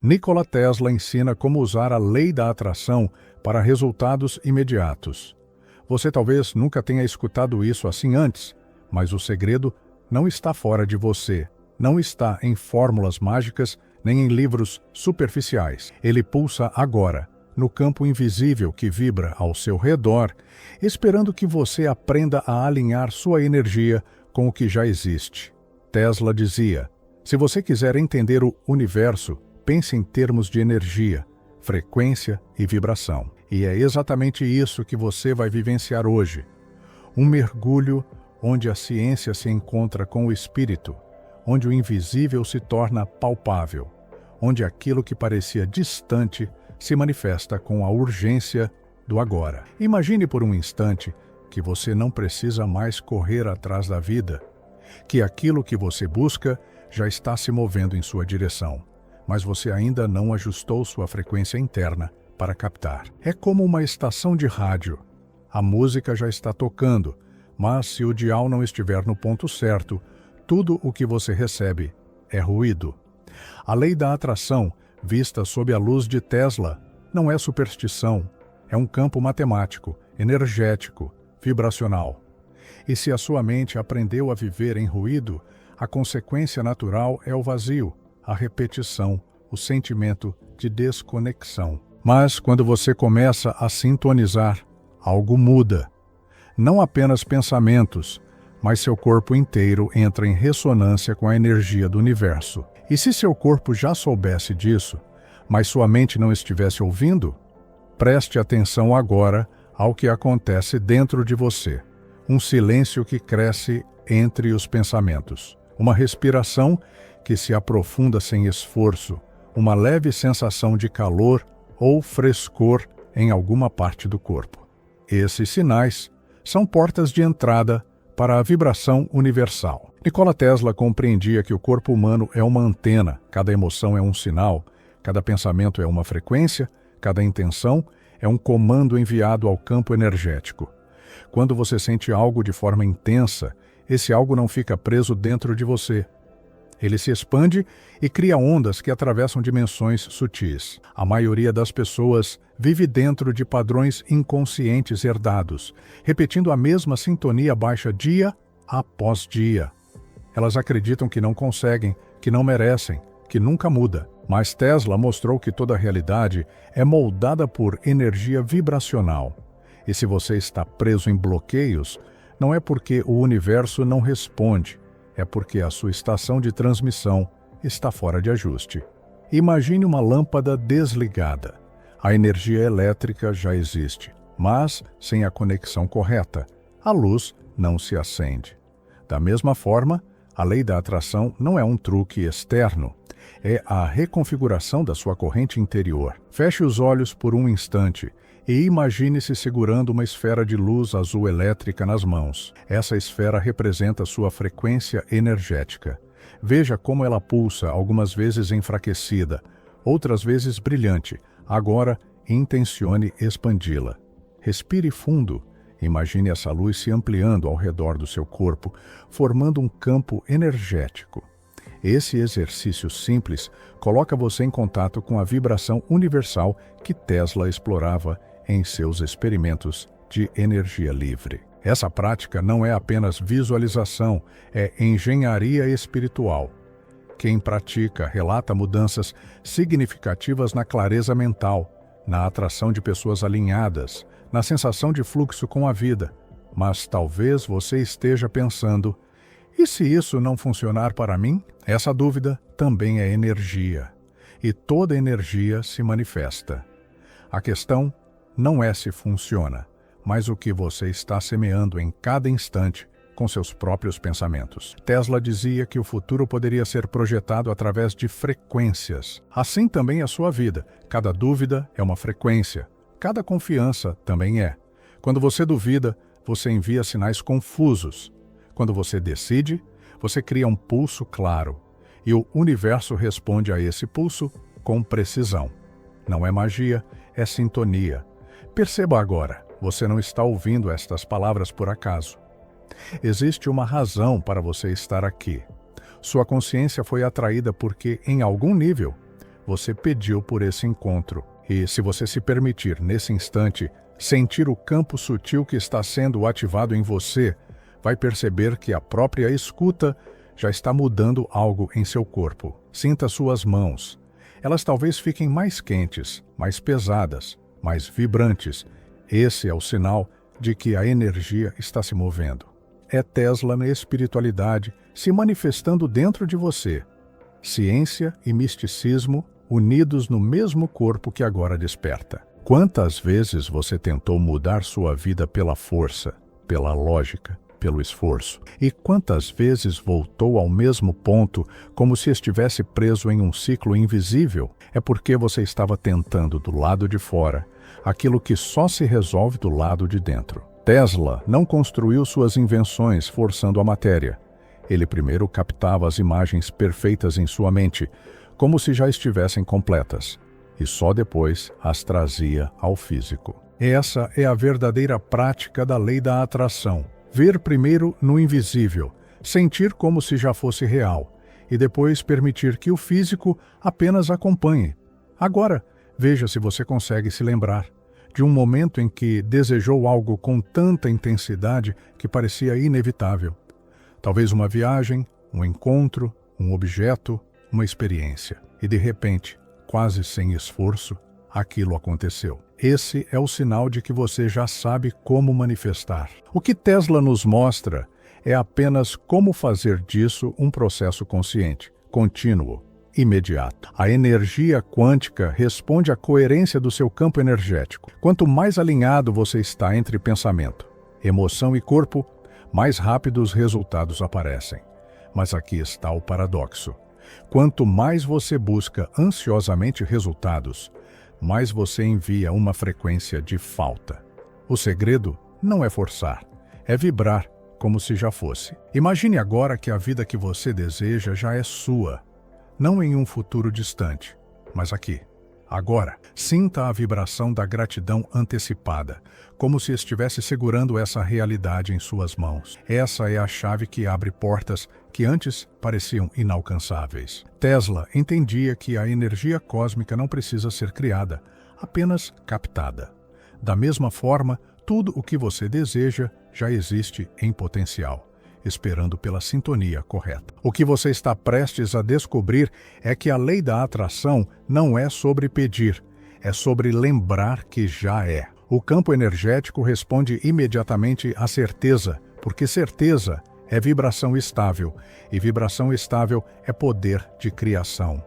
Nikola Tesla ensina como usar a lei da atração para resultados imediatos. Você talvez nunca tenha escutado isso assim antes, mas o segredo não está fora de você, não está em fórmulas mágicas nem em livros superficiais. Ele pulsa agora, no campo invisível que vibra ao seu redor, esperando que você aprenda a alinhar sua energia com o que já existe. Tesla dizia: se você quiser entender o universo, pense em termos de energia, frequência e vibração. E é exatamente isso que você vai vivenciar hoje. Um mergulho onde a ciência se encontra com o espírito, onde o invisível se torna palpável, onde aquilo que parecia distante se manifesta com a urgência do agora. Imagine por um instante que você não precisa mais correr atrás da vida, que aquilo que você busca já está se movendo em sua direção, mas você ainda não ajustou sua frequência interna para captar. É como uma estação de rádio. A música já está tocando, mas se o dial não estiver no ponto certo, tudo o que você recebe é ruído. A lei da atração, vista sob a luz de Tesla, não é superstição, é um campo matemático, energético, vibracional. E se a sua mente aprendeu a viver em ruído, a consequência natural é o vazio, a repetição, o sentimento de desconexão. Mas quando você começa a sintonizar, algo muda. Não apenas pensamentos, mas seu corpo inteiro entra em ressonância com a energia do universo. E se seu corpo já soubesse disso, mas sua mente não estivesse ouvindo, preste atenção agora ao que acontece dentro de você. Um silêncio que cresce entre os pensamentos. Uma respiração que se aprofunda sem esforço. Uma leve sensação de calor ou frescor em alguma parte do corpo. Esses sinais são portas de entrada para a vibração universal. Nikola Tesla compreendia que o corpo humano é uma antena, cada emoção é um sinal, cada pensamento é uma frequência, cada intenção é um comando enviado ao campo energético. Quando você sente algo de forma intensa, esse algo não fica preso dentro de você. Ele se expande e cria ondas que atravessam dimensões sutis. A maioria das pessoas vive dentro de padrões inconscientes herdados, repetindo a mesma sintonia baixa dia após dia. Elas acreditam que não conseguem, que não merecem, que nunca muda. Mas Tesla mostrou que toda a realidade é moldada por energia vibracional. E se você está preso em bloqueios, não é porque o universo não responde, é porque a sua estação de transmissão está fora de ajuste. Imagine uma lâmpada desligada. A energia elétrica já existe, mas sem a conexão correta, a luz não se acende. Da mesma forma, a lei da atração não é um truque externo, é a reconfiguração da sua corrente interior. Feche os olhos por um instante e imagine-se segurando uma esfera de luz azul elétrica nas mãos. Essa esfera representa sua frequência energética. Veja como ela pulsa, algumas vezes enfraquecida, outras vezes brilhante. Agora, intencione expandi-la. Respire fundo. Imagine essa luz se ampliando ao redor do seu corpo, formando um campo energético. Esse exercício simples coloca você em contato com a vibração universal que Tesla explorava em seus experimentos de energia livre. Essa prática não é apenas visualização, é engenharia espiritual. Quem pratica relata mudanças significativas na clareza mental, na atração de pessoas alinhadas, na sensação de fluxo com a vida. Mas talvez você esteja pensando: e se isso não funcionar para mim? Essa dúvida também é energia. E toda energia se manifesta. A questão não é se funciona, mas o que você está semeando em cada instante com seus próprios pensamentos. Tesla dizia que o futuro poderia ser projetado através de frequências. Assim também é a sua vida. Cada dúvida é uma frequência. Cada confiança também é. Quando você duvida, você envia sinais confusos. Quando você decide, você cria um pulso claro. E o universo responde a esse pulso com precisão. Não é magia, é sintonia. Perceba agora, você não está ouvindo estas palavras por acaso. Existe uma razão para você estar aqui. Sua consciência foi atraída porque, em algum nível, você pediu por esse encontro. E se você se permitir, nesse instante, sentir o campo sutil que está sendo ativado em você, vai perceber que a própria escuta já está mudando algo em seu corpo. Sinta suas mãos. Elas talvez fiquem mais quentes, mais pesadas, mais vibrantes. Esse é o sinal de que a energia está se movendo. É Tesla na espiritualidade se manifestando dentro de você. Ciência e misticismo unidos no mesmo corpo que agora desperta. Quantas vezes você tentou mudar sua vida pela força, pela lógica, pelo esforço? E quantas vezes voltou ao mesmo ponto como se estivesse preso em um ciclo invisível? É porque você estava tentando do lado de fora aquilo que só se resolve do lado de dentro. Tesla não construiu suas invenções forçando a matéria. Ele primeiro captava as imagens perfeitas em sua mente, como se já estivessem completas, e só depois as trazia ao físico. Essa é a verdadeira prática da lei da atração. Ver primeiro no invisível, sentir como se já fosse real, e depois permitir que o físico apenas acompanhe. Agora, veja se você consegue se lembrar de um momento em que desejou algo com tanta intensidade que parecia inevitável. Talvez uma viagem, um encontro, um objeto, uma experiência. E de repente, quase sem esforço, aquilo aconteceu. Esse é o sinal de que você já sabe como manifestar. O que Tesla nos mostra é apenas como fazer disso um processo consciente, contínuo, imediato. A energia quântica responde à coerência do seu campo energético. Quanto mais alinhado você está entre pensamento, emoção e corpo, mais rápido os resultados aparecem. Mas aqui está o paradoxo. Quanto mais você busca ansiosamente resultados, mais você envia uma frequência de falta. O segredo não é forçar, é vibrar como se já fosse. Imagine agora que a vida que você deseja já é sua, não em um futuro distante, mas aqui, agora. Sinta a vibração da gratidão antecipada, como se estivesse segurando essa realidade em suas mãos. Essa é a chave que abre portas que antes pareciam inalcançáveis. Tesla entendia que a energia cósmica não precisa ser criada, apenas captada. Da mesma forma, tudo o que você deseja já existe em potencial, esperando pela sintonia correta. O que você está prestes a descobrir é que a lei da atração não é sobre pedir, é sobre lembrar que já é. O campo energético responde imediatamente à certeza, porque certeza é vibração estável, e vibração estável é poder de criação.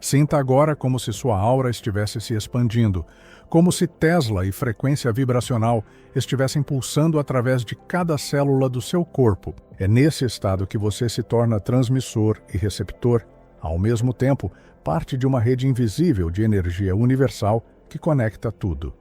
Sinta agora como se sua aura estivesse se expandindo, como se Tesla e frequência vibracional estivessem pulsando através de cada célula do seu corpo. É nesse estado que você se torna transmissor e receptor, ao mesmo tempo, parte de uma rede invisível de energia universal que conecta tudo.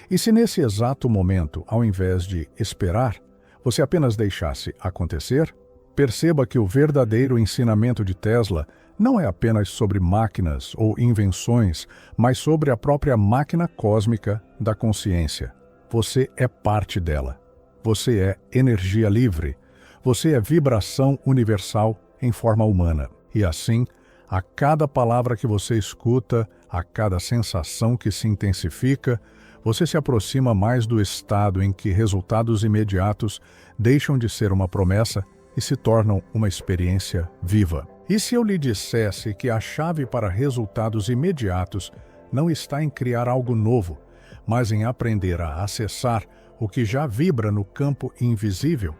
E se nesse exato momento, ao invés de esperar, você apenas deixasse acontecer, perceba que o verdadeiro ensinamento de Tesla não é apenas sobre máquinas ou invenções, mas sobre a própria máquina cósmica da consciência. Você é parte dela. Você é energia livre. Você é vibração universal em forma humana. E assim, a cada palavra que você escuta, a cada sensação que se intensifica, você se aproxima mais do estado em que resultados imediatos deixam de ser uma promessa e se tornam uma experiência viva. E se eu lhe dissesse que a chave para resultados imediatos não está em criar algo novo, mas em aprender a acessar o que já vibra no campo invisível?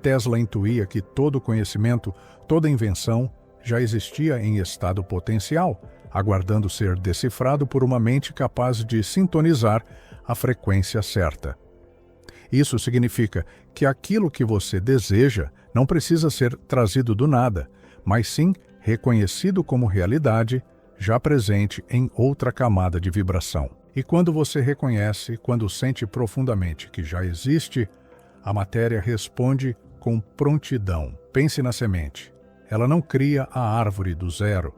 Tesla intuía que todo conhecimento, toda invenção, já existia em estado potencial, aguardando ser decifrado por uma mente capaz de sintonizar a frequência certa. Isso significa que aquilo que você deseja não precisa ser trazido do nada, mas sim reconhecido como realidade, já presente em outra camada de vibração. E quando você reconhece, quando sente profundamente que já existe, a matéria responde com prontidão. Pense na semente. Ela não cria a árvore do zero.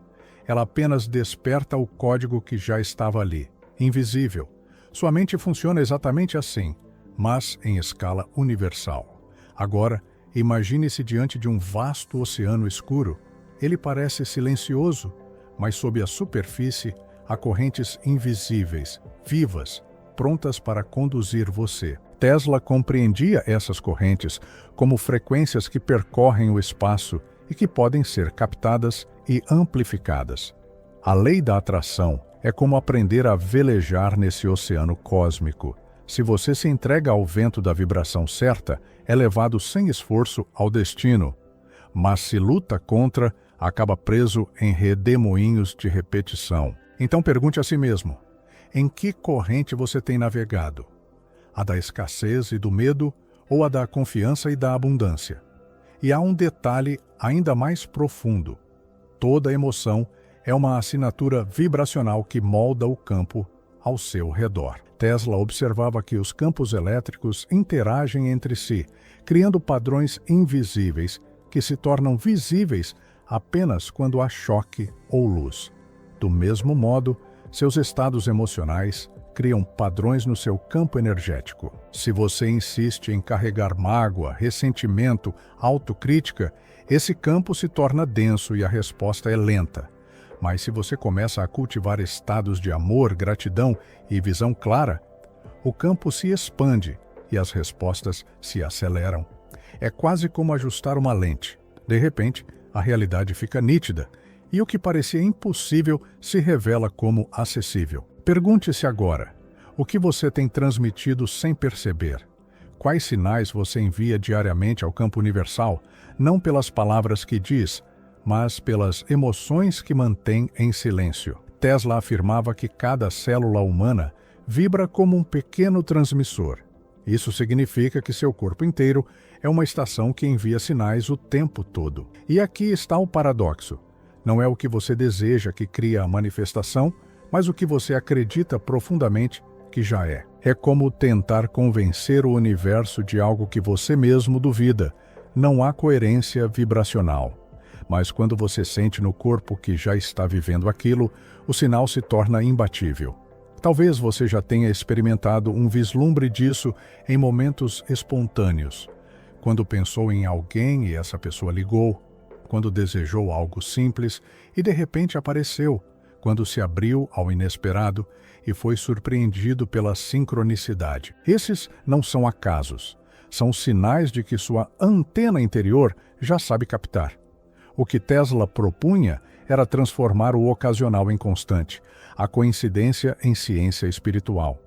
Ela apenas desperta o código que já estava ali, invisível. Sua mente funciona exatamente assim, mas em escala universal. Agora, imagine-se diante de um vasto oceano escuro. Ele parece silencioso, mas sob a superfície há correntes invisíveis, vivas, prontas para conduzir você. Tesla compreendia essas correntes como frequências que percorrem o espaço e que podem ser captadas e amplificadas. A lei da atração é como aprender a velejar nesse oceano cósmico. Se você se entrega ao vento da vibração certa, é levado sem esforço ao destino. Mas se luta contra, acaba preso em redemoinhos de repetição. Então pergunte a si mesmo: em que corrente você tem navegado? A da escassez e do medo ou a da confiança e da abundância? E há um detalhe ainda mais profundo. Toda emoção é uma assinatura vibracional que molda o campo ao seu redor. Tesla observava que os campos elétricos interagem entre si, criando padrões invisíveis que se tornam visíveis apenas quando há choque ou luz. Do mesmo modo, seus estados emocionais criam padrões no seu campo energético. Se você insiste em carregar mágoa, ressentimento, autocrítica, esse campo se torna denso e a resposta é lenta. Mas se você começa a cultivar estados de amor, gratidão e visão clara, o campo se expande e as respostas se aceleram. É quase como ajustar uma lente. De repente, a realidade fica nítida e o que parecia impossível se revela como acessível. Pergunte-se agora: o que você tem transmitido sem perceber? Quais sinais você envia diariamente ao campo universal, não pelas palavras que diz, mas pelas emoções que mantém em silêncio? Tesla afirmava que cada célula humana vibra como um pequeno transmissor. Isso significa que seu corpo inteiro é uma estação que envia sinais o tempo todo. E aqui está o paradoxo. Não é o que você deseja que cria a manifestação, mas o que você acredita profundamente que já é. É como tentar convencer o universo de algo que você mesmo duvida. Não há coerência vibracional. Mas quando você sente no corpo que já está vivendo aquilo, o sinal se torna imbatível. Talvez você já tenha experimentado um vislumbre disso em momentos espontâneos. Quando pensou em alguém e essa pessoa ligou, quando desejou algo simples e de repente apareceu, quando se abriu ao inesperado e foi surpreendido pela sincronicidade. Esses não são acasos, são sinais de que sua antena interior já sabe captar. O que Tesla propunha era transformar o ocasional em constante, a coincidência em ciência espiritual.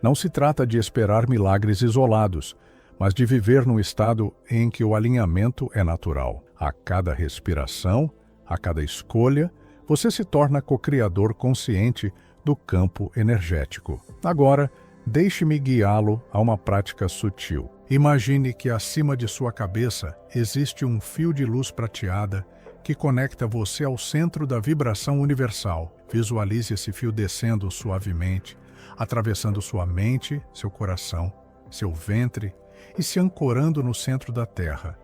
Não se trata de esperar milagres isolados, mas de viver num estado em que o alinhamento é natural. A cada respiração, a cada escolha, você se torna co-criador consciente do campo energético. Agora, deixe-me guiá-lo a uma prática sutil. Imagine que acima de sua cabeça existe um fio de luz prateada que conecta você ao centro da vibração universal. Visualize esse fio descendo suavemente, atravessando sua mente, seu coração, seu ventre e se ancorando no centro da Terra.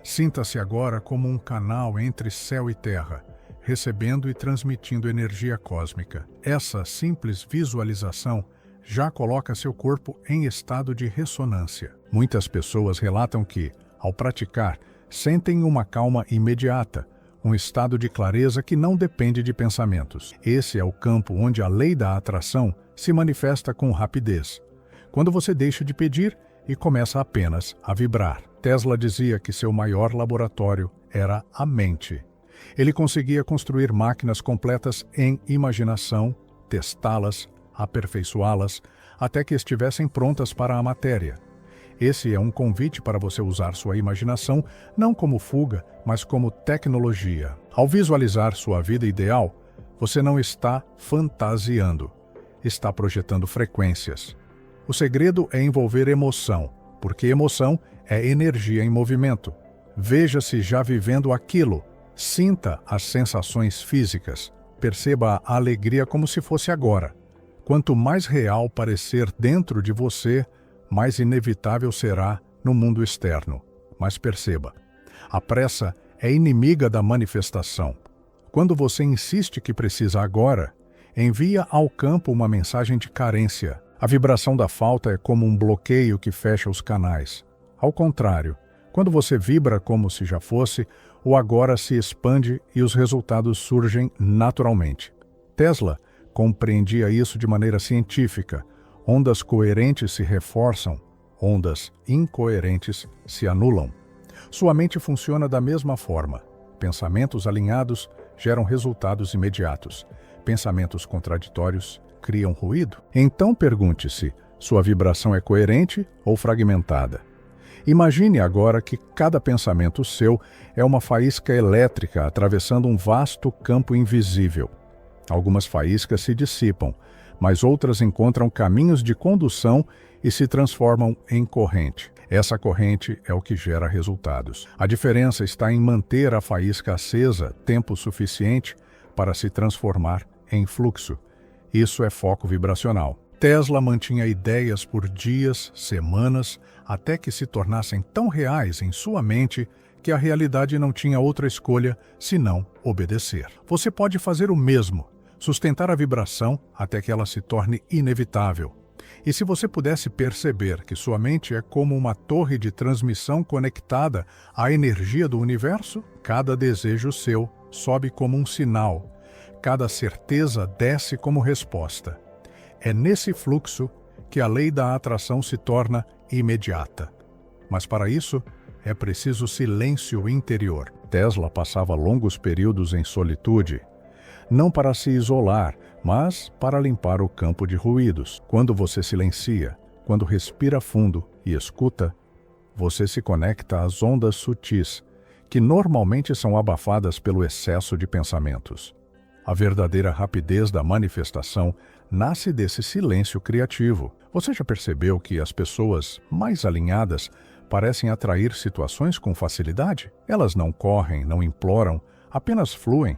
Sinta-se agora como um canal entre céu e terra, recebendo e transmitindo energia cósmica. Essa simples visualização já coloca seu corpo em estado de ressonância. Muitas pessoas relatam que, ao praticar, sentem uma calma imediata, um estado de clareza que não depende de pensamentos. Esse é o campo onde a lei da atração se manifesta com rapidez, quando você deixa de pedir e começa apenas a vibrar. Tesla dizia que seu maior laboratório era a mente. Ele conseguia construir máquinas completas em imaginação, testá-las, aperfeiçoá-las, até que estivessem prontas para a matéria. Esse é um convite para você usar sua imaginação não como fuga, mas como tecnologia. Ao visualizar sua vida ideal, você não está fantasiando, está projetando frequências. O segredo é envolver emoção, porque emoção é energia em movimento. Veja-se já vivendo aquilo. Sinta as sensações físicas. Perceba a alegria como se fosse agora. Quanto mais real parecer dentro de você, mais inevitável será no mundo externo. Mas perceba, a pressa é inimiga da manifestação. Quando você insiste que precisa agora, envia ao campo uma mensagem de carência. A vibração da falta é como um bloqueio que fecha os canais. Ao contrário, quando você vibra como se já fosse, o agora se expande e os resultados surgem naturalmente. Tesla compreendia isso de maneira científica. Ondas coerentes se reforçam, ondas incoerentes se anulam. Sua mente funciona da mesma forma. Pensamentos alinhados geram resultados imediatos. Pensamentos contraditórios criam ruído. Então pergunte-se, sua vibração é coerente ou fragmentada? Imagine agora que cada pensamento seu é uma faísca elétrica atravessando um vasto campo invisível. Algumas faíscas se dissipam, mas outras encontram caminhos de condução e se transformam em corrente. Essa corrente é o que gera resultados. A diferença está em manter a faísca acesa tempo suficiente para se transformar em fluxo. Isso é foco vibracional. Tesla mantinha ideias por dias, semanas, até que se tornassem tão reais em sua mente que a realidade não tinha outra escolha senão obedecer. Você pode fazer o mesmo, sustentar a vibração até que ela se torne inevitável. E se você pudesse perceber que sua mente é como uma torre de transmissão conectada à energia do universo, cada desejo seu sobe como um sinal, cada certeza desce como resposta. É nesse fluxo que a lei da atração se torna imediata. Mas para isso, é preciso silêncio interior. Tesla passava longos períodos em solitude, não para se isolar, mas para limpar o campo de ruídos. Quando você silencia, quando respira fundo e escuta, você se conecta às ondas sutis, que normalmente são abafadas pelo excesso de pensamentos. A verdadeira rapidez da manifestação nasce desse silêncio criativo. Você já percebeu que as pessoas mais alinhadas parecem atrair situações com facilidade? Elas não correm, não imploram, apenas fluem.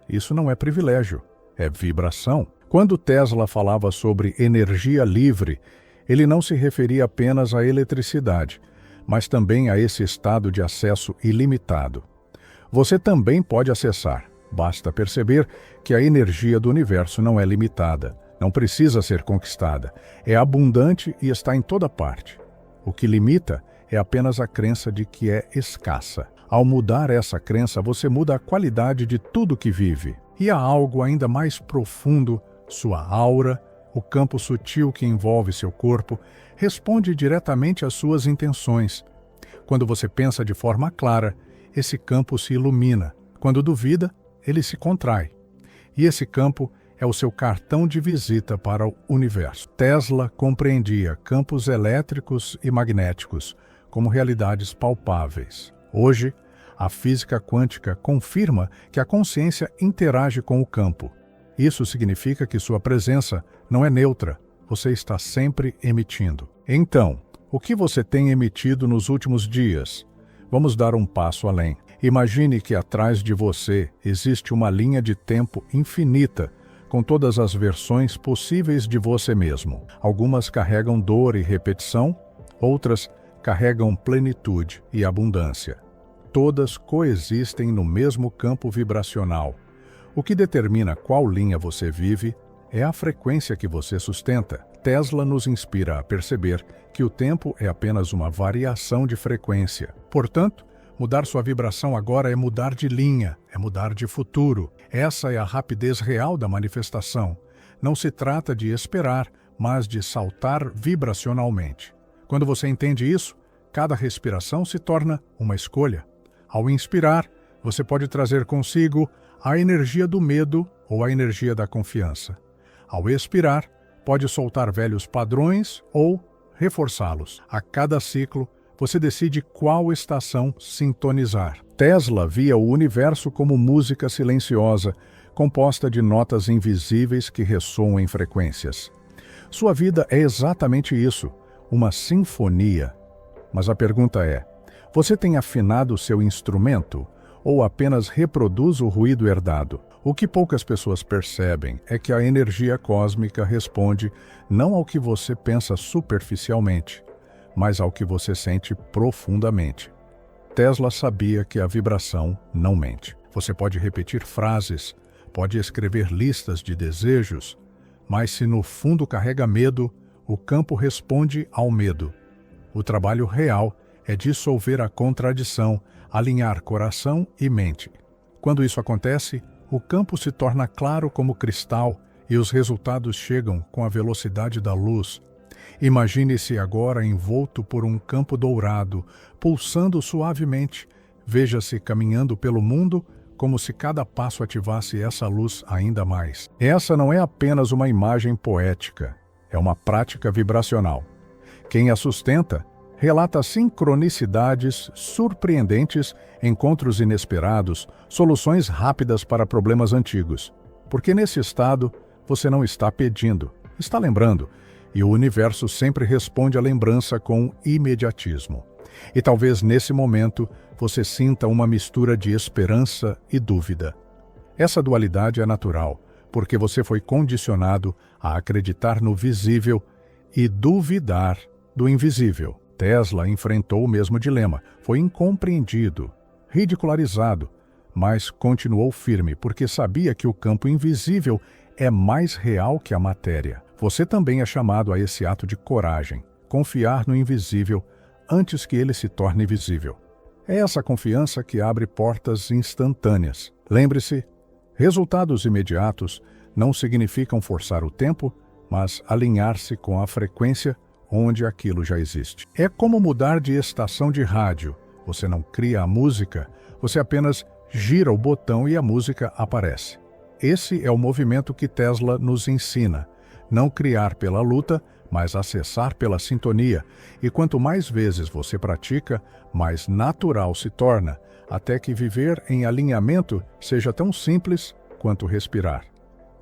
Isso não é privilégio, é vibração. Quando Tesla falava sobre energia livre, ele não se referia apenas à eletricidade, mas também a esse estado de acesso ilimitado. Você também pode acessar. Basta perceber que a energia do universo não é limitada, não precisa ser conquistada, é abundante e está em toda parte. O que limita é apenas a crença de que é escassa. Ao mudar essa crença, você muda a qualidade de tudo que vive. E há algo ainda mais profundo, sua aura, o campo sutil que envolve seu corpo, responde diretamente às suas intenções. Quando você pensa de forma clara, esse campo se ilumina. Quando duvida, ele se contrai. E esse campo é o seu cartão de visita para o universo. Tesla compreendia campos elétricos e magnéticos como realidades palpáveis. Hoje, a física quântica confirma que a consciência interage com o campo. Isso significa que sua presença não é neutra, você está sempre emitindo. Então, o que você tem emitido nos últimos dias? Vamos dar um passo além. Imagine que atrás de você existe uma linha de tempo infinita, com todas as versões possíveis de você mesmo. Algumas carregam dor e repetição, outras carregam plenitude e abundância. Todas coexistem no mesmo campo vibracional. O que determina qual linha você vive é a frequência que você sustenta. Tesla nos inspira a perceber que o tempo é apenas uma variação de frequência. Portanto, mudar sua vibração agora é mudar de linha, é mudar de futuro. Essa é a rapidez real da manifestação. Não se trata de esperar, mas de saltar vibracionalmente. Quando você entende isso, cada respiração se torna uma escolha. Ao inspirar, você pode trazer consigo a energia do medo ou a energia da confiança. Ao expirar, pode soltar velhos padrões ou reforçá-los. A cada ciclo, você decide qual estação sintonizar. Tesla via o universo como música silenciosa, composta de notas invisíveis que ressoam em frequências. Sua vida é exatamente isso, uma sinfonia. Mas a pergunta é: você tem afinado o seu instrumento ou apenas reproduz o ruído herdado? O que poucas pessoas percebem é que a energia cósmica responde não ao que você pensa superficialmente, mas ao que você sente profundamente. Tesla sabia que a vibração não mente. Você pode repetir frases, pode escrever listas de desejos, mas se no fundo carrega medo, o campo responde ao medo. O trabalho real é dissolver a contradição, alinhar coração e mente. Quando isso acontece, o campo se torna claro como cristal e os resultados chegam com a velocidade da luz. Imagine-se agora envolto por um campo dourado, pulsando suavemente. Veja-se caminhando pelo mundo como se cada passo ativasse essa luz ainda mais. Essa não é apenas uma imagem poética, é uma prática vibracional. Quem a sustenta relata sincronicidades surpreendentes, encontros inesperados, soluções rápidas para problemas antigos. Porque nesse estado, você não está pedindo, está lembrando, e o universo sempre responde à lembrança com imediatismo. E talvez nesse momento você sinta uma mistura de esperança e dúvida. Essa dualidade é natural, porque você foi condicionado a acreditar no visível e duvidar do invisível. Tesla enfrentou o mesmo dilema, foi incompreendido, ridicularizado, mas continuou firme porque sabia que o campo invisível é mais real que a matéria. Você também é chamado a esse ato de coragem, confiar no invisível antes que ele se torne visível. É essa confiança que abre portas instantâneas. Lembre-se, resultados imediatos não significam forçar o tempo, mas alinhar-se com a frequência onde aquilo já existe. É como mudar de estação de rádio. Você não cria a música, você apenas gira o botão e a música aparece. Esse é o movimento que Tesla nos ensina. Não criar pela luta, mas acessar pela sintonia. E quanto mais vezes você pratica, mais natural se torna, até que viver em alinhamento seja tão simples quanto respirar.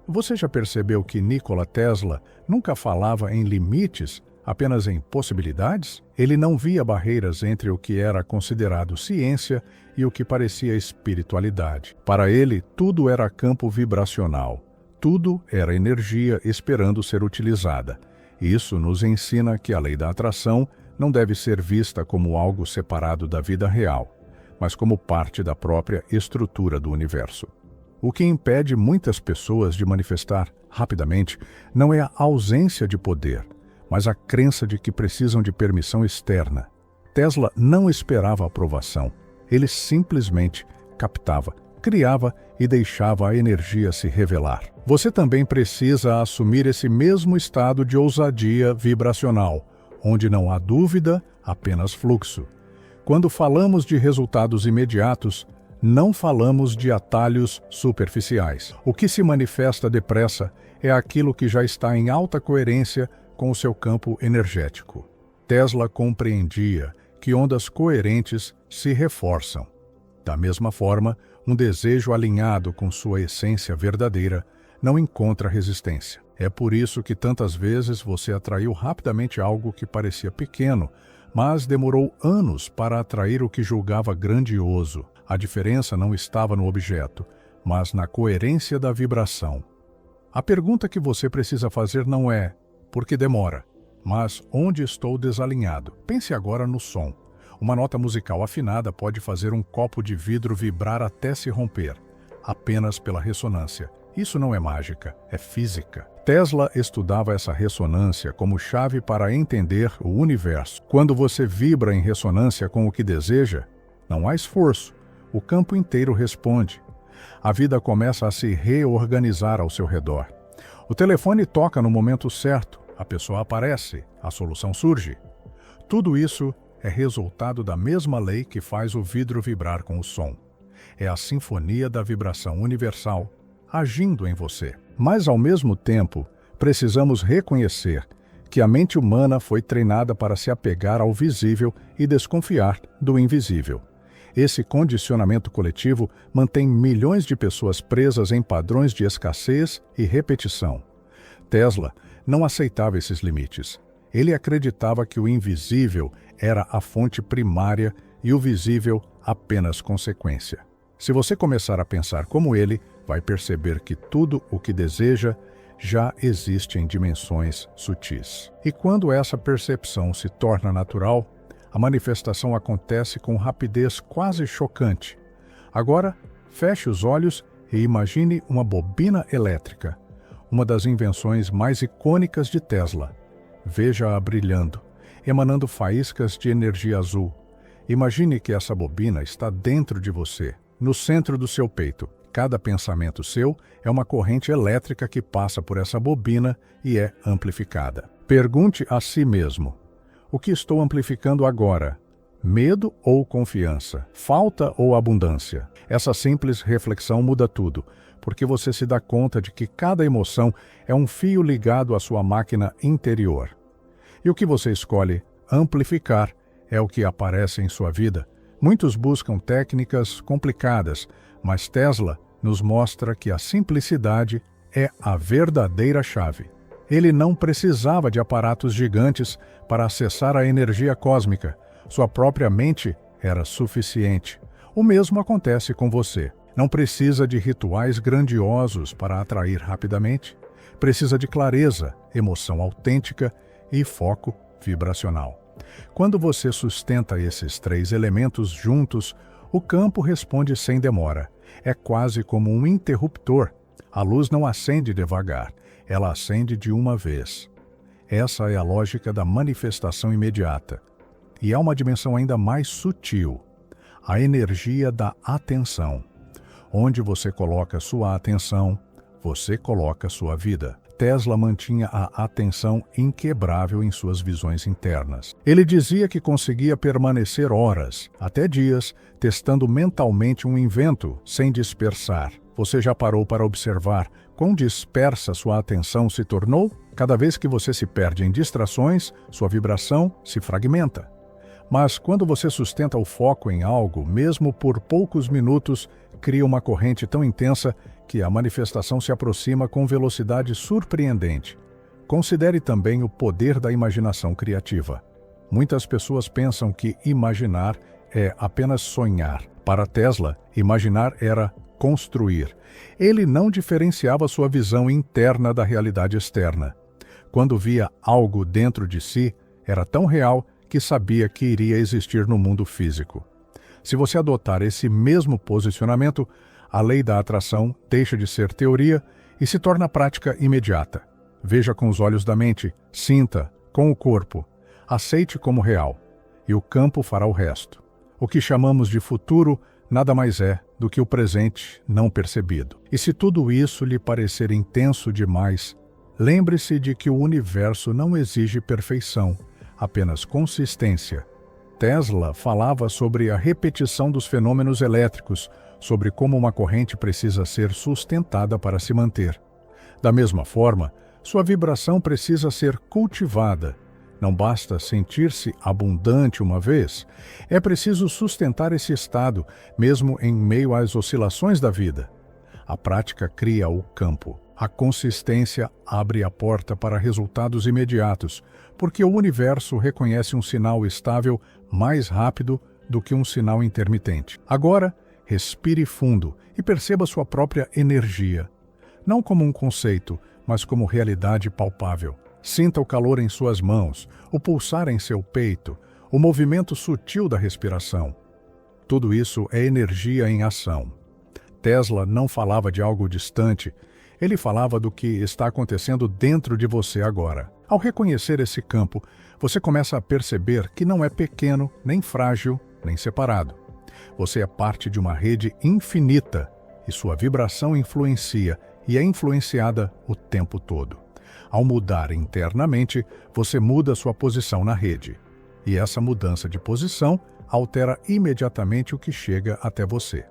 Você já percebeu que Nikola Tesla nunca falava em limites, apenas em possibilidades? Ele não via barreiras entre o que era considerado ciência e o que parecia espiritualidade. Para ele, tudo era campo vibracional. Tudo era energia esperando ser utilizada. Isso nos ensina que a lei da atração não deve ser vista como algo separado da vida real, mas como parte da própria estrutura do universo. O que impede muitas pessoas de manifestar rapidamente não é a ausência de poder, mas a crença de que precisam de permissão externa. Tesla não esperava aprovação. Ele simplesmente captava, criava e deixava a energia se revelar. Você também precisa assumir esse mesmo estado de ousadia vibracional, onde não há dúvida, apenas fluxo. Quando falamos de resultados imediatos, não falamos de atalhos superficiais. O que se manifesta depressa é aquilo que já está em alta coerência com o seu campo energético. Tesla compreendia que ondas coerentes se reforçam. Da mesma forma, um desejo alinhado com sua essência verdadeira não encontra resistência. É por isso que tantas vezes você atraiu rapidamente algo que parecia pequeno, mas demorou anos para atrair o que julgava grandioso. A diferença não estava no objeto, mas na coerência da vibração. A pergunta que você precisa fazer não é por que demora, mas onde estou desalinhado. Pense agora no som. Uma nota musical afinada pode fazer um copo de vidro vibrar até se romper, apenas pela ressonância. Isso não é mágica, é física. Tesla estudava essa ressonância como chave para entender o universo. Quando você vibra em ressonância com o que deseja, não há esforço, o campo inteiro responde. A vida começa a se reorganizar ao seu redor. O telefone toca no momento certo, a pessoa aparece, a solução surge. Tudo isso é resultado da mesma lei que faz o vidro vibrar com o som. É a sinfonia da vibração universal agindo em você. Mas, ao mesmo tempo, precisamos reconhecer que a mente humana foi treinada para se apegar ao visível e desconfiar do invisível. Esse condicionamento coletivo mantém milhões de pessoas presas em padrões de escassez e repetição. Tesla não aceitava esses limites. Ele acreditava que o invisível era a fonte primária e o visível apenas consequência. Se você começar a pensar como ele, vai perceber que tudo o que deseja já existe em dimensões sutis. E quando essa percepção se torna natural, a manifestação acontece com rapidez quase chocante. Agora, feche os olhos e imagine uma bobina elétrica, uma das invenções mais icônicas de Tesla. Veja-a brilhando, emanando faíscas de energia azul. Imagine que essa bobina está dentro de você, no centro do seu peito. Cada pensamento seu é uma corrente elétrica que passa por essa bobina e é amplificada. Pergunte a si mesmo: o que estou amplificando agora? Medo ou confiança? Falta ou abundância? Essa simples reflexão muda tudo, porque você se dá conta de que cada emoção é um fio ligado à sua máquina interior. E o que você escolhe amplificar é o que aparece em sua vida. Muitos buscam técnicas complicadas, mas Tesla nos mostra que a simplicidade é a verdadeira chave. Ele não precisava de aparatos gigantes para acessar a energia cósmica. Sua própria mente era suficiente. O mesmo acontece com você. Não precisa de rituais grandiosos para atrair rapidamente. Precisa de clareza, emoção autêntica e foco vibracional. Quando você sustenta esses 3 elementos juntos, o campo responde sem demora. É quase como um interruptor. A luz não acende devagar, ela acende de uma vez. Essa é a lógica da manifestação imediata. E há uma dimensão ainda mais sutil: a energia da atenção. Onde você coloca sua atenção, você coloca sua vida. Tesla mantinha a atenção inquebrável em suas visões internas. Ele dizia que conseguia permanecer horas, até dias, testando mentalmente um invento, sem dispersar. Você já parou para observar quão dispersa sua atenção se tornou? Cada vez que você se perde em distrações, sua vibração se fragmenta. Mas quando você sustenta o foco em algo, mesmo por poucos minutos, cria uma corrente tão intensa que a manifestação se aproxima com velocidade surpreendente. Considere também o poder da imaginação criativa. Muitas pessoas pensam que imaginar é apenas sonhar. Para Tesla, imaginar era construir. Ele não diferenciava sua visão interna da realidade externa. Quando via algo dentro de si, era tão real que sabia que iria existir no mundo físico. Se você adotar esse mesmo posicionamento, a lei da atração deixa de ser teoria e se torna prática imediata. Veja com os olhos da mente, sinta com o corpo, aceite como real, e o campo fará o resto. O que chamamos de futuro nada mais é do que o presente não percebido. E se tudo isso lhe parecer intenso demais, lembre-se de que o universo não exige perfeição, apenas consistência. Tesla falava sobre a repetição dos fenômenos elétricos, sobre como uma corrente precisa ser sustentada para se manter. Da mesma forma, sua vibração precisa ser cultivada. Não basta sentir-se abundante uma vez, é preciso sustentar esse estado, mesmo em meio às oscilações da vida. A prática cria o campo. A consistência abre a porta para resultados imediatos, porque o universo reconhece um sinal estável mais rápido do que um sinal intermitente. Agora, respire fundo e perceba sua própria energia. Não como um conceito, mas como realidade palpável. Sinta o calor em suas mãos, o pulsar em seu peito, o movimento sutil da respiração. Tudo isso é energia em ação. Tesla não falava de algo distante, ele falava do que está acontecendo dentro de você agora. Ao reconhecer esse campo, você começa a perceber que não é pequeno, nem frágil, nem separado. Você é parte de uma rede infinita e sua vibração influencia e é influenciada o tempo todo. Ao mudar internamente, você muda sua posição na rede. E essa mudança de posição altera imediatamente o que chega até você.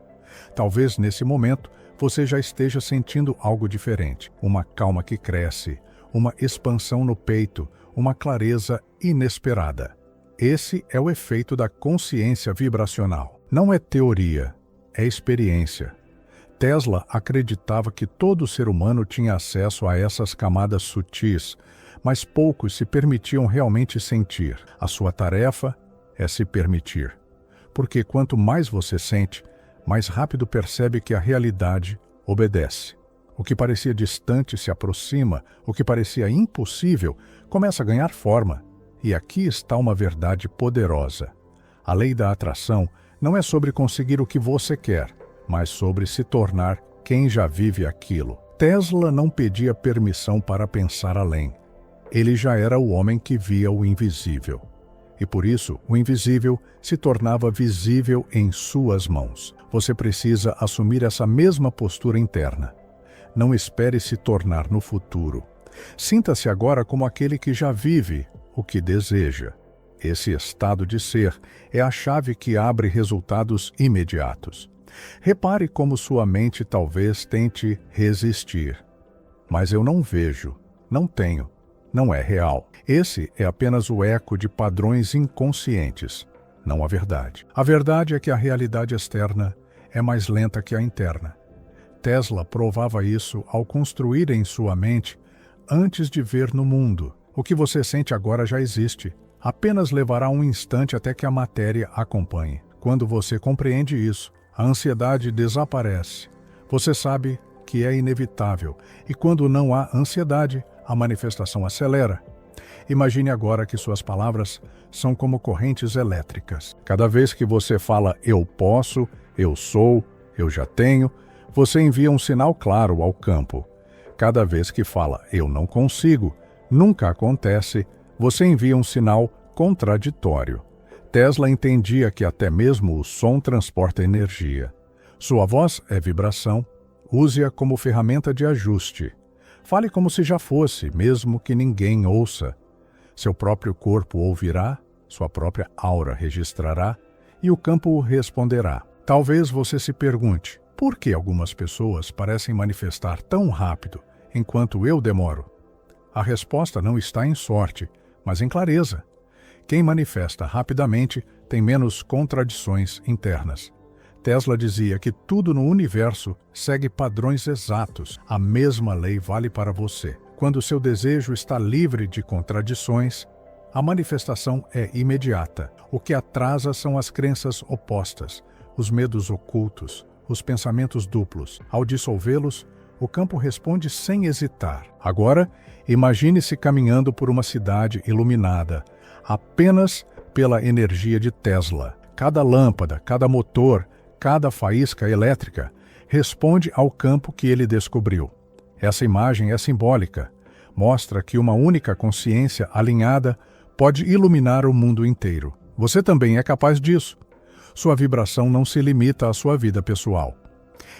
Talvez nesse momento você já esteja sentindo algo diferente, uma calma que cresce, uma expansão no peito, uma clareza inesperada. Esse é o efeito da consciência vibracional. Não é teoria, é experiência. Tesla acreditava que todo ser humano tinha acesso a essas camadas sutis, mas poucos se permitiam realmente sentir. A sua tarefa é se permitir. Porque quanto mais você sente, mais rápido percebe que a realidade obedece. O que parecia distante se aproxima, o que parecia impossível começa a ganhar forma. E aqui está uma verdade poderosa. A lei da atração não é sobre conseguir o que você quer, mas sobre se tornar quem já vive aquilo. Tesla não pedia permissão para pensar além. Ele já era o homem que via o invisível. e por isso o invisível se tornava visível em suas mãos. Você precisa assumir essa mesma postura interna. Não espere se tornar no futuro. Sinta-se agora como aquele que já vive o que deseja. Esse estado de ser é a chave que abre resultados imediatos. Repare como sua mente talvez tente resistir. Mas eu não vejo, não tenho, não é real. Esse é apenas o eco de padrões inconscientes, não a verdade. A verdade é que a realidade externa é mais lenta que a interna. Tesla provava isso ao construir em sua mente antes de ver no mundo. O que você sente agora já existe. Apenas levará um instante até que a matéria acompanhe. Quando você compreende isso, a ansiedade desaparece. Você sabe que é inevitável. E quando não há ansiedade, a manifestação acelera. Imagine agora que suas palavras são como correntes elétricas. Cada vez que você fala "eu posso", "eu sou", "eu já tenho", você envia um sinal claro ao campo. Cada vez que fala "eu não consigo", "nunca acontece", você envia um sinal contraditório. Tesla entendia que até mesmo o som transporta energia. Sua voz é vibração. Use-a como ferramenta de ajuste. Fale como se já fosse, mesmo que ninguém ouça. Seu próprio corpo ouvirá, sua própria aura registrará e o campo responderá. Talvez você se pergunte, por que algumas pessoas parecem manifestar tão rápido, enquanto eu demoro? A resposta não está em sorte, mas em clareza. Quem manifesta rapidamente tem menos contradições internas. Tesla dizia que tudo no universo segue padrões exatos. A mesma lei vale para você. Quando seu desejo está livre de contradições, a manifestação é imediata. O que atrasa são as crenças opostas, os medos ocultos, os pensamentos duplos. Ao dissolvê-los, o campo responde sem hesitar. Agora, imagine-se caminhando por uma cidade iluminada, apenas pela energia de Tesla. Cada lâmpada, cada motor, cada faísca elétrica responde ao campo que ele descobriu. Essa imagem é simbólica. Mostra que uma única consciência alinhada pode iluminar o mundo inteiro. Você também é capaz disso. Sua vibração não se limita à sua vida pessoal.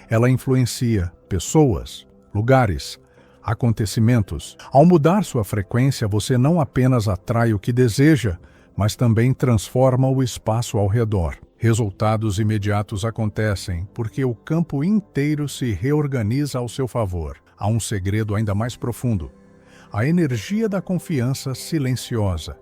Ela influencia pessoas, lugares, acontecimentos. Ao mudar sua frequência, você não apenas atrai o que deseja, mas também transforma o espaço ao redor. Resultados imediatos acontecem porque o campo inteiro se reorganiza ao seu favor. Há um segredo ainda mais profundo: a energia da confiança silenciosa.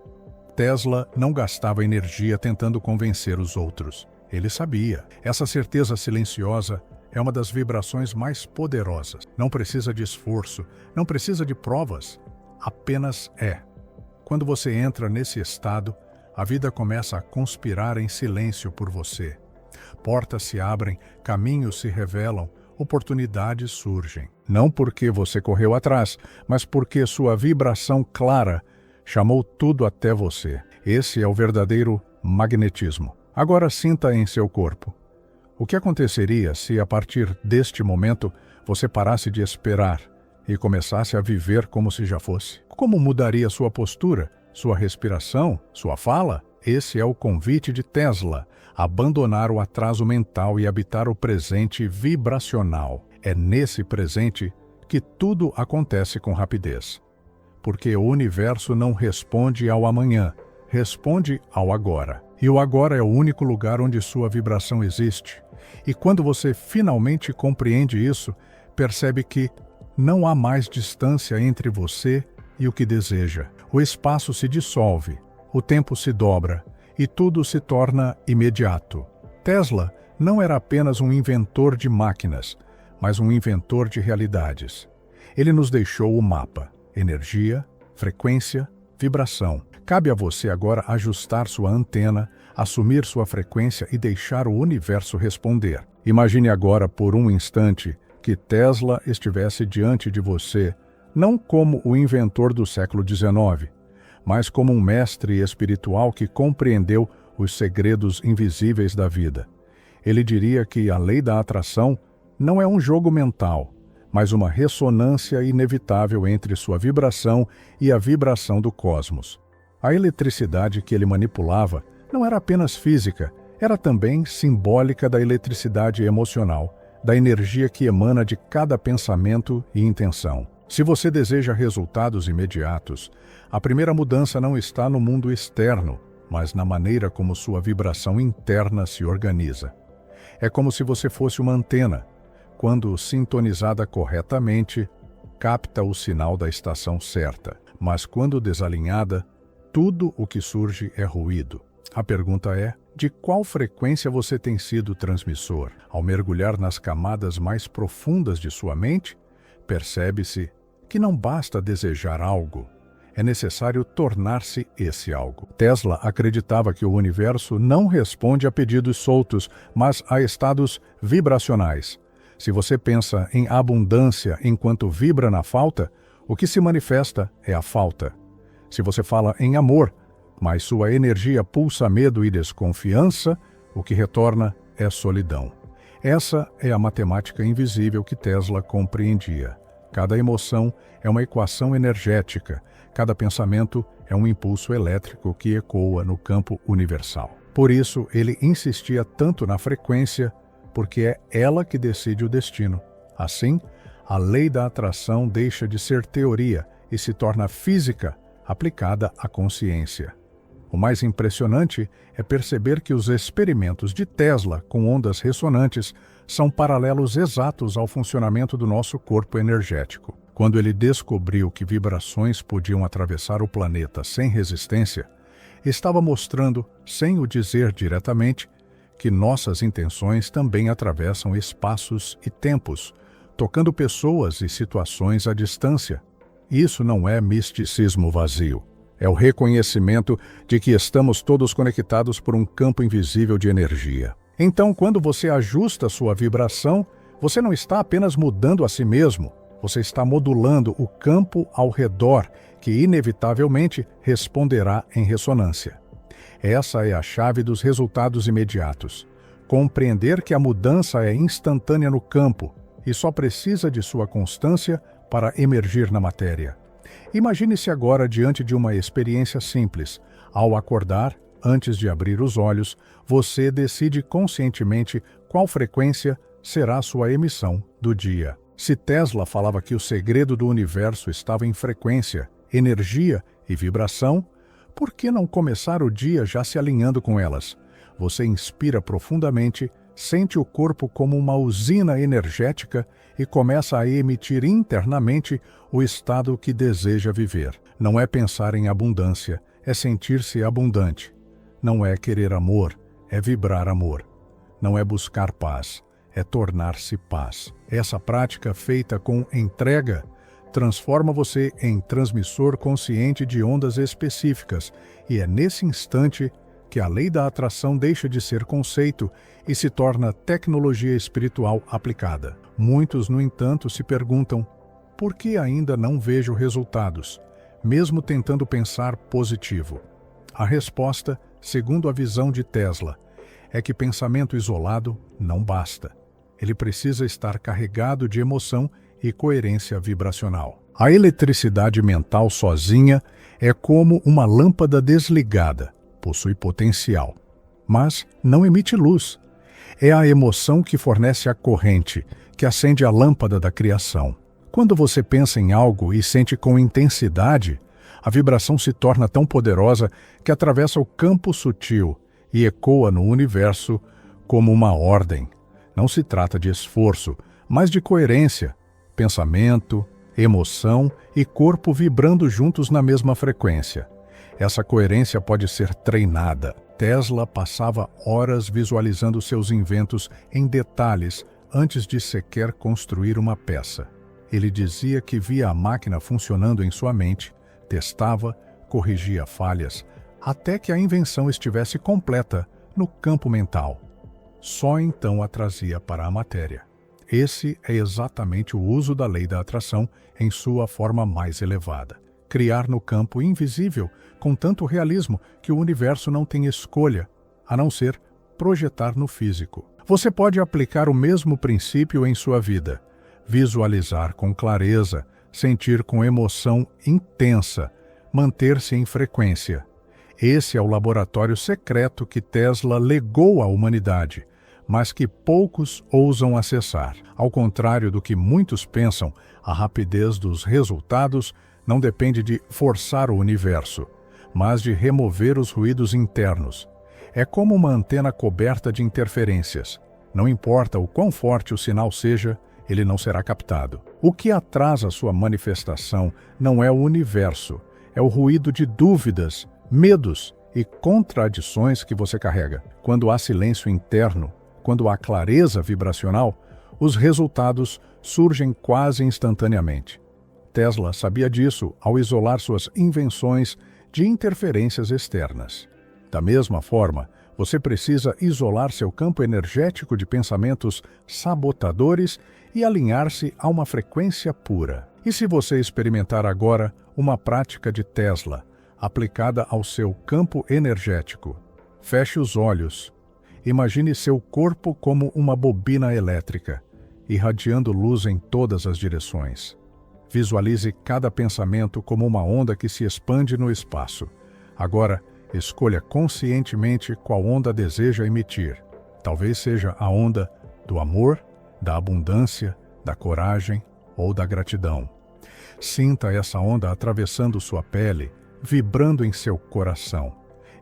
Tesla não gastava energia tentando convencer os outros. Ele sabia. Essa certeza silenciosa é uma das vibrações mais poderosas. Não precisa de esforço, não precisa de provas. Apenas é. Quando você entra nesse estado, a vida começa a conspirar em silêncio por você. Portas se abrem, caminhos se revelam, oportunidades surgem. Não porque você correu atrás, mas porque sua vibração clara chamou tudo até você. Esse é o verdadeiro magnetismo. Agora sinta em seu corpo. O que aconteceria se, a partir deste momento, você parasse de esperar e começasse a viver como se já fosse? Como mudaria sua postura, sua respiração, sua fala? Esse é o convite de Tesla: abandonar o atraso mental e habitar o presente vibracional. É nesse presente que tudo acontece com rapidez. Porque o universo não responde ao amanhã, responde ao agora. E o agora é o único lugar onde sua vibração existe. E quando você finalmente compreende isso, percebe que não há mais distância entre você e o que deseja. O espaço se dissolve, o tempo se dobra e tudo se torna imediato. Tesla não era apenas um inventor de máquinas, mas um inventor de realidades. Ele nos deixou o mapa: energia, frequência, vibração. Cabe a você agora ajustar sua antena, assumir sua frequência e deixar o universo responder. Imagine agora por um instante que Tesla estivesse diante de você, não como o inventor do século XIX, mas como um mestre espiritual que compreendeu os segredos invisíveis da vida. Ele diria que a lei da atração não é um jogo mental, mas uma ressonância inevitável entre sua vibração e a vibração do cosmos. A eletricidade que ele manipulava não era apenas física, era também simbólica da eletricidade emocional, da energia que emana de cada pensamento e intenção. Se você deseja resultados imediatos, a primeira mudança não está no mundo externo, mas na maneira como sua vibração interna se organiza. É como se você fosse uma antena. Quando sintonizada corretamente, capta o sinal da estação certa, mas quando desalinhada, tudo o que surge é ruído. A pergunta é: de qual frequência você tem sido transmissor? Ao mergulhar nas camadas mais profundas de sua mente, percebe-se que não basta desejar algo, é necessário tornar-se esse algo. Tesla acreditava que o universo não responde a pedidos soltos, mas a estados vibracionais. Se você pensa em abundância enquanto vibra na falta, o que se manifesta é a falta. Se você fala em amor, mas sua energia pulsa medo e desconfiança, o que retorna é solidão. Essa é a matemática invisível que Tesla compreendia. Cada emoção é uma equação energética, cada pensamento é um impulso elétrico que ecoa no campo universal. Por isso, ele insistia tanto na frequência, porque é ela que decide o destino. Assim, a lei da atração deixa de ser teoria e se torna física aplicada à consciência. O mais impressionante é perceber que os experimentos de Tesla com ondas ressonantes são paralelos exatos ao funcionamento do nosso corpo energético. Quando ele descobriu que vibrações podiam atravessar o planeta sem resistência, estava mostrando, sem o dizer diretamente, que nossas intenções também atravessam espaços e tempos, tocando pessoas e situações à distância. Isso não é misticismo vazio. É o reconhecimento de que estamos todos conectados por um campo invisível de energia. Então, quando você ajusta sua vibração, você não está apenas mudando a si mesmo, você está modulando o campo ao redor, que inevitavelmente responderá em ressonância. Essa é a chave dos resultados imediatos. Compreender que a mudança é instantânea no campo e só precisa de sua constância para emergir na matéria. Imagine-se agora diante de uma experiência simples. Ao acordar, antes de abrir os olhos, você decide conscientemente qual frequência será sua emissão do dia. Se Tesla falava que o segredo do universo estava em frequência, energia e vibração, por que não começar o dia já se alinhando com elas? Você inspira profundamente, sente o corpo como uma usina energética e começa a emitir internamente o estado que deseja viver. Não é pensar em abundância, é sentir-se abundante. Não é querer amor, é vibrar amor. Não é buscar paz, é tornar-se paz. Essa prática feita com entrega transforma você em transmissor consciente de ondas específicas, e é nesse instante que a lei da atração deixa de ser conceito e se torna tecnologia espiritual aplicada. Muitos, no entanto, se perguntam: por que ainda não vejo resultados, mesmo tentando pensar positivo? A resposta, segundo a visão de Tesla, é que pensamento isolado não basta. Ele precisa estar carregado de emoção e coerência vibracional. A eletricidade mental sozinha é como uma lâmpada desligada. Possui potencial, mas não emite luz. É a emoção que fornece a corrente, que acende a lâmpada da criação. Quando você pensa em algo e sente com intensidade, a vibração se torna tão poderosa que atravessa o campo sutil e ecoa no universo como uma ordem. Não se trata de esforço, mas de coerência, pensamento, emoção e corpo vibrando juntos na mesma frequência. Essa coerência pode ser treinada. Tesla passava horas visualizando seus inventos em detalhes antes de sequer construir uma peça. Ele dizia que via a máquina funcionando em sua mente, testava, corrigia falhas, até que a invenção estivesse completa no campo mental. Só então a trazia para a matéria. Esse é exatamente o uso da lei da atração em sua forma mais elevada. Criar no campo invisível com tanto realismo que o universo não tem escolha, a não ser projetar no físico. Você pode aplicar o mesmo princípio em sua vida. Visualizar com clareza, sentir com emoção intensa, manter-se em frequência. Esse é o laboratório secreto que Tesla legou à humanidade, mas que poucos ousam acessar. Ao contrário do que muitos pensam, a rapidez dos resultados não depende de forçar o universo, mas de remover os ruídos internos. É como uma antena coberta de interferências. Não importa o quão forte o sinal seja, ele não será captado. O que atrasa sua manifestação não é o universo, é o ruído de dúvidas, medos e contradições que você carrega. Quando há silêncio interno, quando há clareza vibracional, os resultados surgem quase instantaneamente. Tesla sabia disso ao isolar suas invenções de interferências externas. Da mesma forma, você precisa isolar seu campo energético de pensamentos sabotadores e alinhar-se a uma frequência pura. E se você experimentar agora uma prática de Tesla aplicada ao seu campo energético? Feche os olhos. Imagine seu corpo como uma bobina elétrica, irradiando luz em todas as direções. Visualize cada pensamento como uma onda que se expande no espaço. Agora, escolha conscientemente qual onda deseja emitir. Talvez seja a onda do amor, da abundância, da coragem ou da gratidão. Sinta essa onda atravessando sua pele, vibrando em seu coração,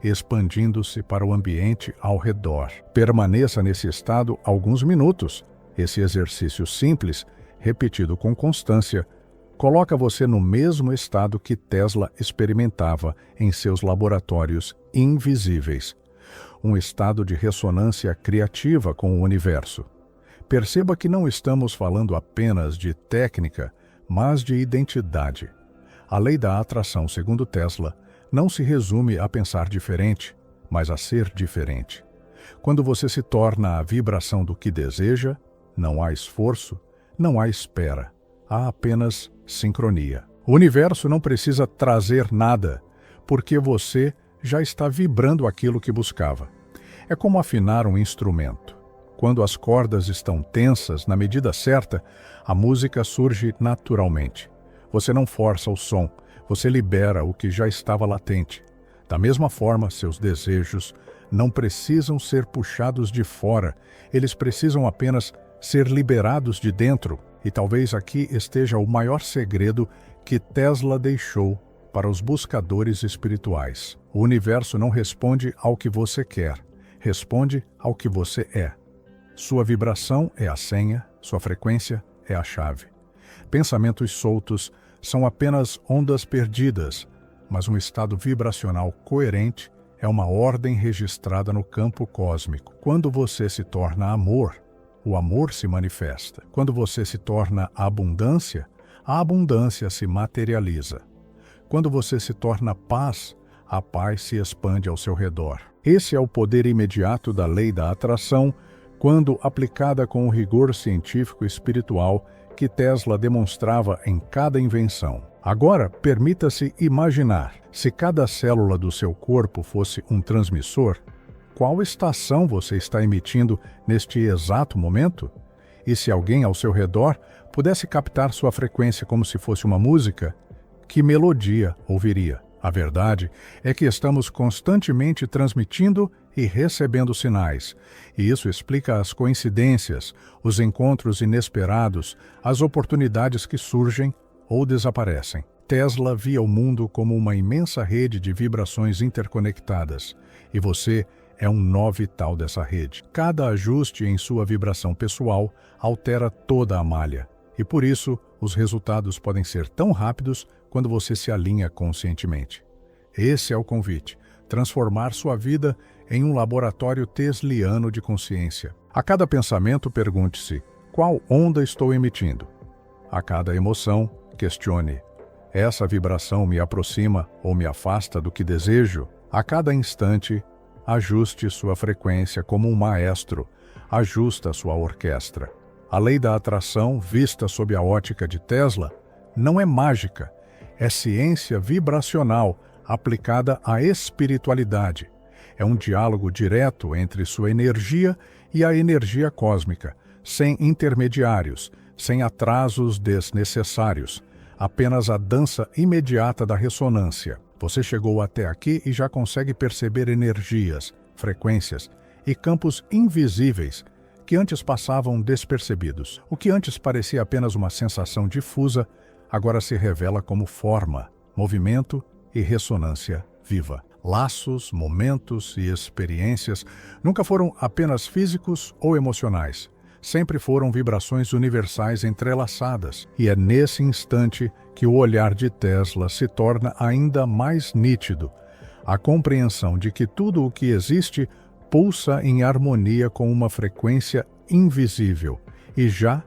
expandindo-se para o ambiente ao redor. Permaneça nesse estado alguns minutos. Esse exercício simples, repetido com constância, coloca você no mesmo estado que Tesla experimentava em seus laboratórios invisíveis. Um estado de ressonância criativa com o universo. Perceba que não estamos falando apenas de técnica, mas de identidade. A lei da atração, segundo Tesla, não se resume a pensar diferente, mas a ser diferente. Quando você se torna a vibração do que deseja, não há esforço, não há espera, há apenas sincronia. O universo não precisa trazer nada, porque você já está vibrando aquilo que buscava. É como afinar um instrumento. Quando as cordas estão tensas na medida certa, a música surge naturalmente. Você não força o som, você libera o que já estava latente. Da mesma forma, seus desejos não precisam ser puxados de fora, eles precisam apenas ser liberados de dentro. E talvez aqui esteja o maior segredo que Tesla deixou para os buscadores espirituais. O universo não responde ao que você quer, responde ao que você é. Sua vibração é a senha, sua frequência é a chave. Pensamentos soltos são apenas ondas perdidas, mas um estado vibracional coerente é uma ordem registrada no campo cósmico. Quando você se torna amor, o amor se manifesta. Quando você se torna a abundância se materializa. Quando você se torna paz, a paz se expande ao seu redor. Esse é o poder imediato da lei da atração, quando aplicada com o rigor científico e espiritual que Tesla demonstrava em cada invenção. Agora, permita-se imaginar, se cada célula do seu corpo fosse um transmissor, qual estação você está emitindo neste exato momento? E se alguém ao seu redor pudesse captar sua frequência como se fosse uma música, que melodia ouviria? A verdade é que estamos constantemente transmitindo e recebendo sinais, e isso explica as coincidências, os encontros inesperados, as oportunidades que surgem ou desaparecem. Tesla via o mundo como uma imensa rede de vibrações interconectadas, e você é um nó vital dessa rede. Cada ajuste em sua vibração pessoal altera toda a malha, e por isso os resultados podem ser tão rápidos quando você se alinha conscientemente. Esse é o convite, transformar sua vida em um laboratório tesliano de consciência. A cada pensamento, pergunte-se, qual onda estou emitindo? A cada emoção, questione, essa vibração me aproxima ou me afasta do que desejo? A cada instante, ajuste sua frequência como um maestro, ajusta sua orquestra. A lei da atração, vista sob a ótica de Tesla, não é mágica, é ciência vibracional aplicada à espiritualidade. É um diálogo direto entre sua energia e a energia cósmica, sem intermediários, sem atrasos desnecessários, apenas a dança imediata da ressonância. Você chegou até aqui e já consegue perceber energias, frequências e campos invisíveis que antes passavam despercebidos. O que antes parecia apenas uma sensação difusa, agora se revela como forma, movimento e ressonância viva. Laços, momentos e experiências nunca foram apenas físicos ou emocionais. Sempre foram vibrações universais entrelaçadas, e é nesse instante que o olhar de Tesla se torna ainda mais nítido. A compreensão de que tudo o que existe pulsa em harmonia com uma frequência invisível. E já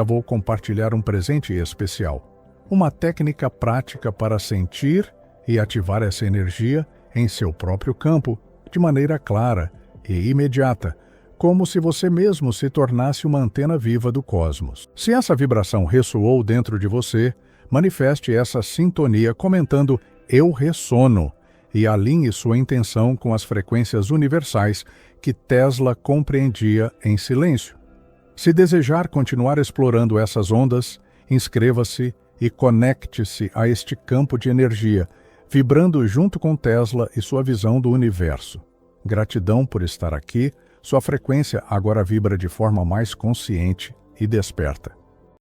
vou compartilhar um presente especial. Uma técnica prática para sentir e ativar essa energia em seu próprio campo, de maneira clara e imediata, como se você mesmo se tornasse uma antena viva do cosmos. Se essa vibração ressoou dentro de você, manifeste essa sintonia comentando "Eu ressono" e alinhe sua intenção com as frequências universais que Tesla compreendia em silêncio. Se desejar continuar explorando essas ondas, inscreva-se e conecte-se a este campo de energia, vibrando junto com Tesla e sua visão do universo. Gratidão por estar aqui. Sua frequência agora vibra de forma mais consciente e desperta.